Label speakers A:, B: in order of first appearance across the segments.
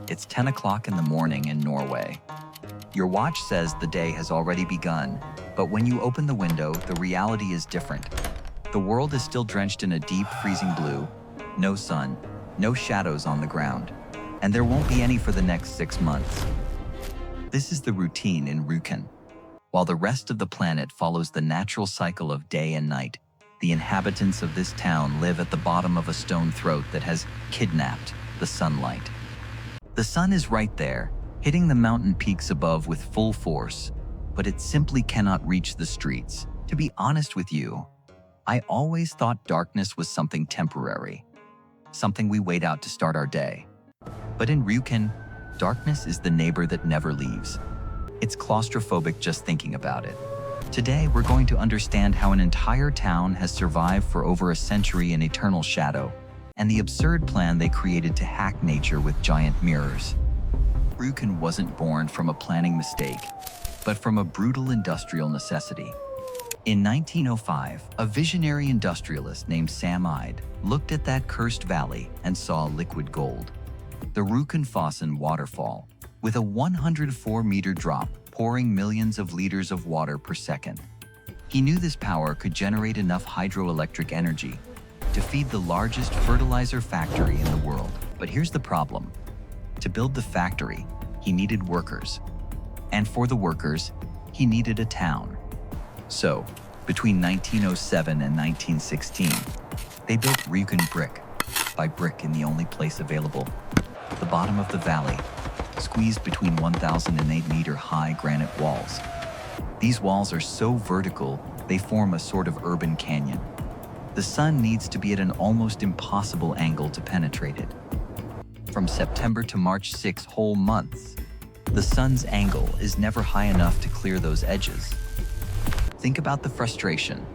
A: It's 10 o'clock in the morning in Norway. Your watch says the day has already begun, but when you open the window, the reality is different. The world is still drenched in a deep, freezing blue, no sun, no shadows on the ground, and there won't be any for the next 6 months. This is the routine in Rjukan. While the rest of the planet follows the natural cycle of day and night, the inhabitants of this town live at the bottom of a stone throat that has kidnapped the sunlight. The sun is right there, hitting the mountain peaks above with full force, but it simply cannot reach the streets. To be honest with you, I always thought darkness was something temporary, something we wait out to start our day. But in Rjukan, darkness is the neighbor that never leaves. It's claustrophobic just thinking about it. Today, we're going to understand how an entire town has survived for over a century in eternal shadow, and the absurd plan they created to hack nature with giant mirrors. Rjukan wasn't born from a planning mistake, but from a brutal industrial necessity. In 1905, a visionary industrialist named Sam Ide looked at that cursed valley and saw liquid gold. The Rjukan waterfall, with a 104-meter drop pouring millions of liters of water per second. He knew this power could generate enough hydroelectric energy to feed the largest fertilizer factory in the world. But here's the problem. To build the factory, he needed workers. And for the workers, he needed a town. So, between 1907 and 1916, they built Rjukan brick by brick in the only place available, the bottom of the valley, squeezed between 1,008-meter-high granite walls. These walls are so vertical, they form a sort of urban canyon. The sun needs to be at an almost impossible angle to penetrate it. From September to March 6 whole months, the sun's angle is never high enough to clear those edges. Think about the frustration.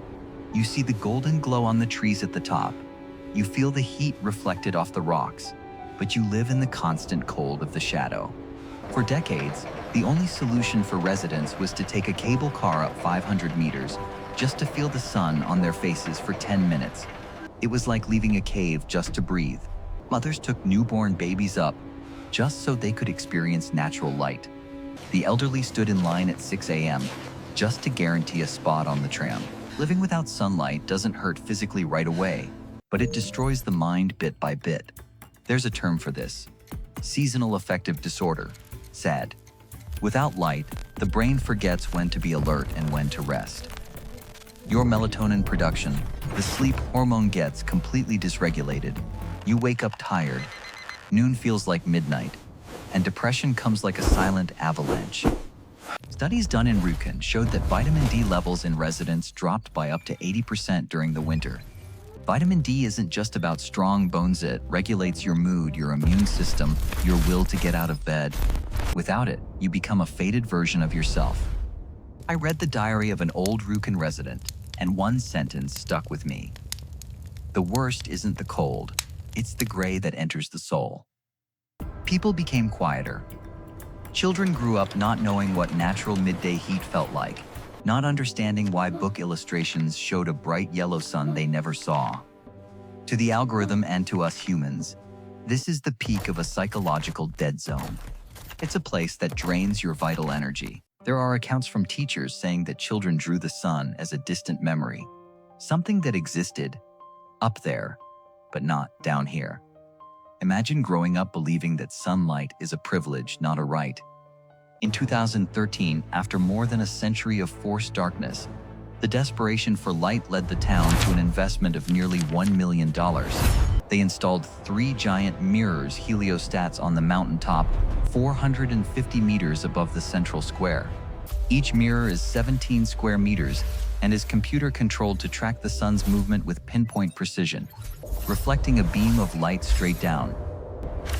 A: You see the golden glow on the trees at the top. You feel the heat reflected off the rocks, but you live in the constant cold of the shadow. For decades, the only solution for residents was to take a cable car up 500 meters just to feel the sun on their faces for 10 minutes. It was like leaving a cave just to breathe. Mothers took newborn babies up just so they could experience natural light. The elderly stood in line at 6 a.m. just to guarantee a spot on the tram. Living without sunlight doesn't hurt physically right away, but it destroys the mind bit by bit. There's a term for this: seasonal affective disorder, SAD. Without light, the brain forgets when to be alert and when to rest. Your melatonin production, the sleep hormone, gets completely dysregulated. You wake up tired, noon feels like midnight, and depression comes like a silent avalanche. Studies done in Rjukan showed that vitamin D levels in residents dropped by up to 80% during the winter. Vitamin D isn't just about strong bones, it regulates your mood, your immune system, your will to get out of bed. Without it, you become a faded version of yourself. I read the diary of an old Rjukan resident, and one sentence stuck with me. The worst isn't the cold, it's the gray that enters the soul. People became quieter. Children grew up not knowing what natural midday heat felt like, not understanding why book illustrations showed a bright yellow sun they never saw. To the algorithm and to us humans, this is the peak of a psychological dead zone. It's a place that drains your vital energy. There are accounts from teachers saying that children drew the sun as a distant memory, something that existed up there, but not down here. Imagine growing up believing that sunlight is a privilege, not a right. In 2013, after more than a century of forced darkness, the desperation for light led the town to an investment of nearly $1 million. They installed 3 giant mirrors, heliostats, on the mountaintop, 450 meters above the central square. Each mirror is 17 square meters and is computer-controlled to track the sun's movement with pinpoint precision, reflecting a beam of light straight down.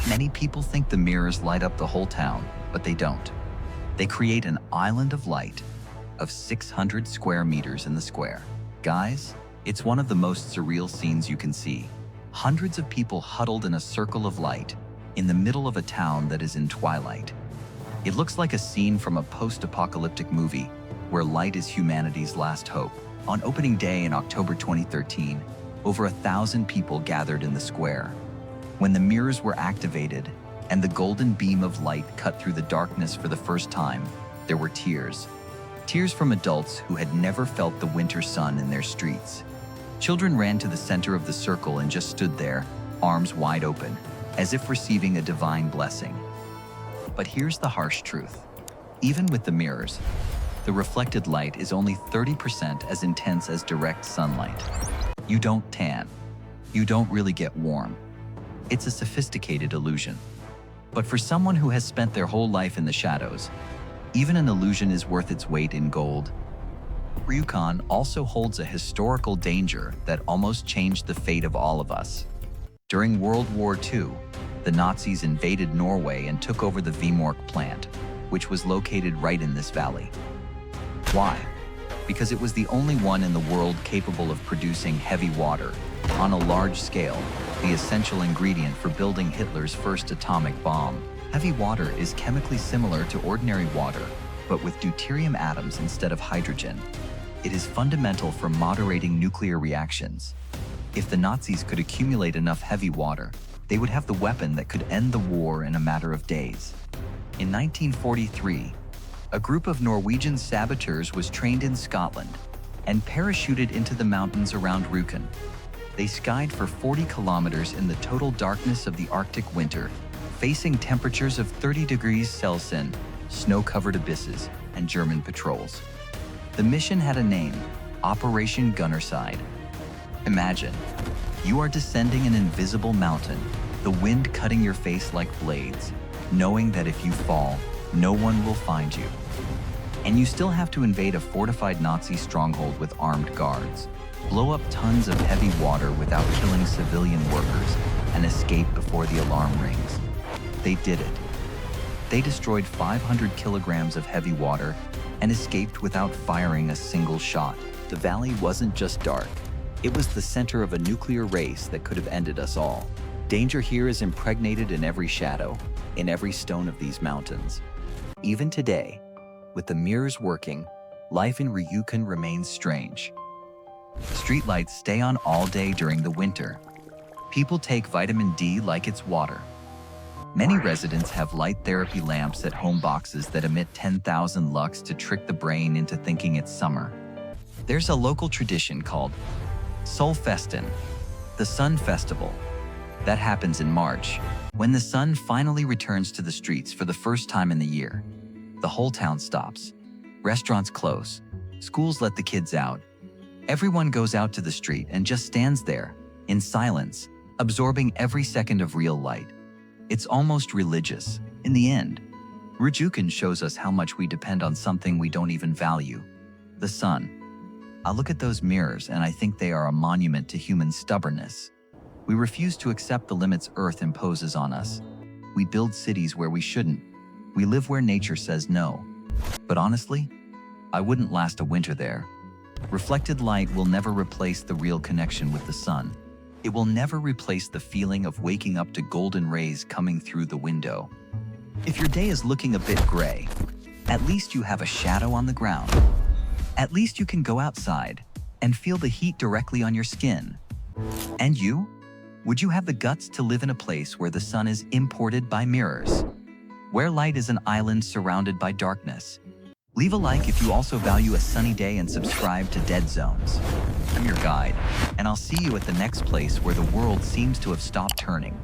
A: Many people think the mirrors light up the whole town, but they don't. They create an island of light of 600 square meters in the square. Guys, it's one of the most surreal scenes you can see. Hundreds of people huddled in a circle of light in the middle of a town that is in twilight. It looks like a scene from a post-apocalyptic movie where light is humanity's last hope. On opening day in October 2013, over 1,000 people gathered in the square. When the mirrors were activated, and the golden beam of light cut through the darkness for the first time, there were tears. Tears from adults who had never felt the winter sun in their streets. Children ran to the center of the circle and just stood there, arms wide open, as if receiving a divine blessing. But here's the harsh truth. Even with the mirrors, the reflected light is only 30% as intense as direct sunlight. You don't tan. You don't really get warm. It's a sophisticated illusion. But for someone who has spent their whole life in the shadows, even an illusion is worth its weight in gold. Rjukan also holds a historical danger that almost changed the fate of all of us. During World War II, the Nazis invaded Norway and took over the Vemork plant, which was located right in this valley. Why? Because it was the only one in the world capable of producing heavy water on a large scale, the essential ingredient for building Hitler's first atomic bomb. Heavy water is chemically similar to ordinary water, but with deuterium atoms instead of hydrogen. It is fundamental for moderating nuclear reactions. If the Nazis could accumulate enough heavy water, they would have the weapon that could end the war in a matter of days. In 1943, a group of Norwegian saboteurs was trained in Scotland and parachuted into the mountains around Rjukan. They skied for 40 kilometers in the total darkness of the Arctic winter, facing temperatures of 30 degrees Celsius, snow-covered abysses, and German patrols. The mission had a name, Operation Gunnerside. Imagine, you are descending an invisible mountain, the wind cutting your face like blades, knowing that if you fall, no one will find you. And you still have to invade a fortified Nazi stronghold with armed guards, blow up tons of heavy water without killing civilian workers, and escape before the alarm rings. They did it. They destroyed 500 kilograms of heavy water and escaped without firing a single shot. The valley wasn't just dark. It was the center of a nuclear race that could have ended us all. Danger here is impregnated in every shadow, in every stone of these mountains. Even today, with the mirrors working, life in Rjukan remains strange. Streetlights stay on all day during the winter. People take vitamin D like it's water. Many residents have light therapy lamps at home boxes that emit 10,000 lux to trick the brain into thinking it's summer. There's a local tradition called Solfesten, the Sun Festival, that happens in March, when the sun finally returns to the streets for the first time in the year. The whole town stops. Restaurants close. Schools let the kids out. Everyone goes out to the street and just stands there, in silence, absorbing every second of real light. It's almost religious. In the end, Rjukan shows us how much we depend on something we don't even value, the sun. I look at those mirrors and I think they are a monument to human stubbornness. We refuse to accept the limits Earth imposes on us. We build cities where we shouldn't. We live where nature says no. But honestly, I wouldn't last a winter there. Reflected light will never replace the real connection with the sun. It will never replace the feeling of waking up to golden rays coming through the window. If your day is looking a bit gray, at least you have a shadow on the ground. At least you can go outside and feel the heat directly on your skin. And you? Would you have the guts to live in a place where the sun is imported by mirrors? Where light is an island surrounded by darkness? Leave a like if you also value a sunny day and subscribe to Dead Zones. I'm your guide, and I'll see you at the next place where the world seems to have stopped turning.